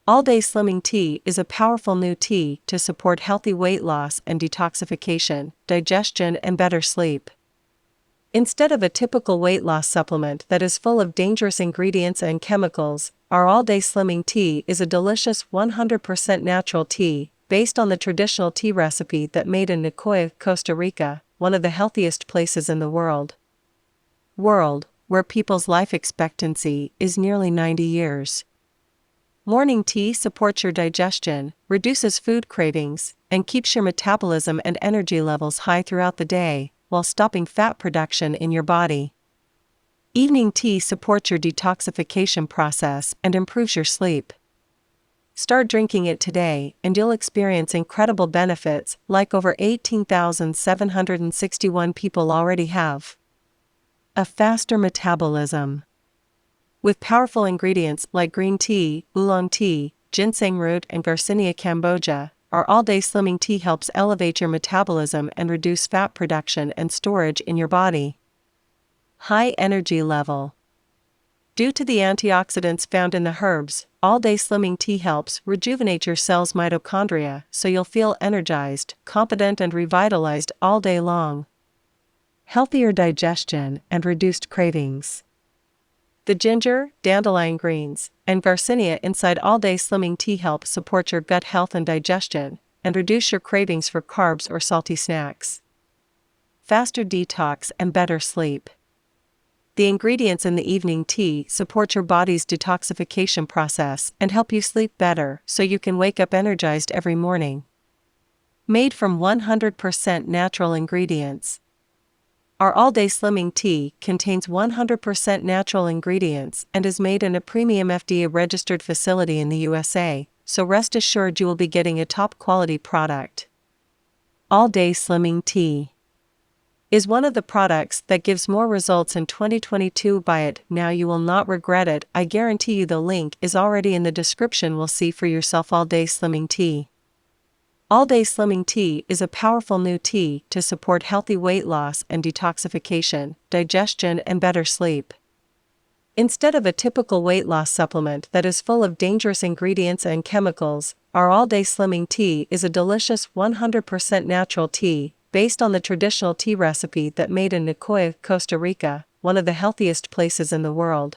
All-Day Slimming Tea is a powerful new tea to support healthy weight loss and detoxification, digestion, and better sleep. Instead of a typical weight loss supplement that is full of dangerous ingredients and chemicals, our All-Day Slimming Tea is a delicious 100% natural tea, based on the traditional tea recipe that made in Nicoya, Costa Rica, one of the healthiest places in the world, where people's life expectancy is nearly 90 years. Morning tea supports your digestion, reduces food cravings, and keeps your metabolism and energy levels high throughout the day, while stopping fat production in your body. Evening tea supports your detoxification process and improves your sleep. Start drinking it today and you'll experience incredible benefits like over 18,761 people already have. A faster metabolism. With powerful ingredients like green tea, oolong tea, ginseng root, and Garcinia cambogia, our all-day slimming tea helps elevate your metabolism and reduce fat production and storage in your body. High energy level. Due to the antioxidants found in the herbs, all-day slimming tea helps rejuvenate your cells' mitochondria so you'll feel energized, confident, and revitalized all day long. Healthier digestion and reduced cravings. The ginger, dandelion greens, and Garcinia inside all-day slimming tea help support your gut health and digestion, and reduce your cravings for carbs or salty snacks. Faster detox and better sleep. The ingredients in the evening tea support your body's detoxification process and help you sleep better so you can wake up energized every morning. Made from 100% natural ingredients. Our all-day slimming tea contains 100% natural ingredients and is made in a premium FDA-registered facility in the USA, so rest assured you will be getting a top-quality product. All-Day Slimming Tea is one of the products that gives more results in 2022. Buy it now, you will not regret it. I guarantee you. The link is already in the description. We'll see for yourself. All-Day Slimming Tea. All-Day Slimming Tea is a powerful new tea to support healthy weight loss and detoxification, digestion, and better sleep. Instead of a typical weight loss supplement that is full of dangerous ingredients and chemicals, our All-Day Slimming Tea is a delicious 100% natural tea, based on the traditional tea recipe that made in Nicoya, Costa Rica, one of the healthiest places in the world,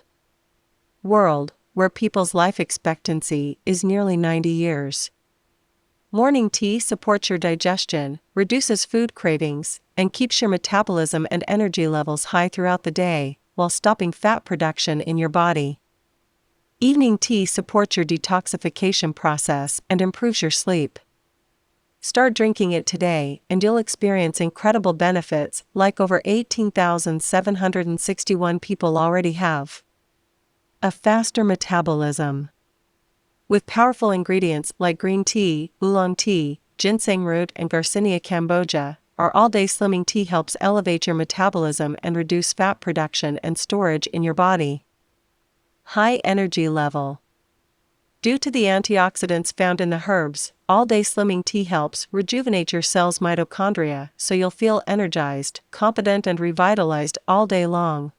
where people's life expectancy is nearly 90 years. Morning tea supports your digestion, reduces food cravings, and keeps your metabolism and energy levels high throughout the day, while stopping fat production in your body. Evening tea supports your detoxification process and improves your sleep. Start drinking it today and you'll experience incredible benefits like over 18,761 people already have. A faster metabolism. With powerful ingredients like green tea, oolong tea, ginseng root, and Garcinia cambogia, our all-day slimming tea helps elevate your metabolism and reduce fat production and storage in your body. High energy level. Due to the antioxidants found in the herbs, all-day slimming tea helps rejuvenate your cells' mitochondria so you'll feel energized, confident, and revitalized all day long.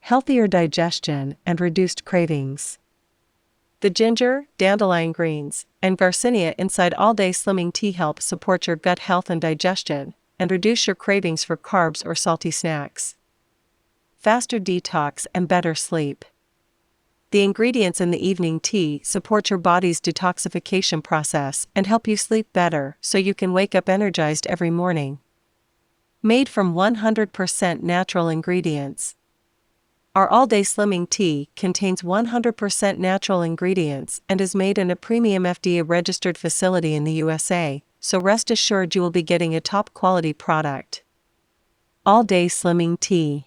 Healthier digestion and reduced cravings. The ginger, dandelion greens, and Garcinia inside all-day slimming tea help support your gut health and digestion, and reduce your cravings for carbs or salty snacks. Faster detox and better sleep. The ingredients in the evening tea support your body's detoxification process and help you sleep better so you can wake up energized every morning. Made from 100% natural ingredients. Our all-day slimming tea contains 100% natural ingredients and is made in a premium FDA-registered facility in the USA, so rest assured you will be getting a top-quality product. All-Day Slimming Tea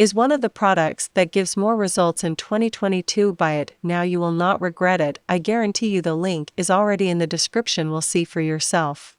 is one of the products that gives more results in 2022. Buy it now, you will not regret it. I guarantee you. The link is already in the description. We'll see for yourself.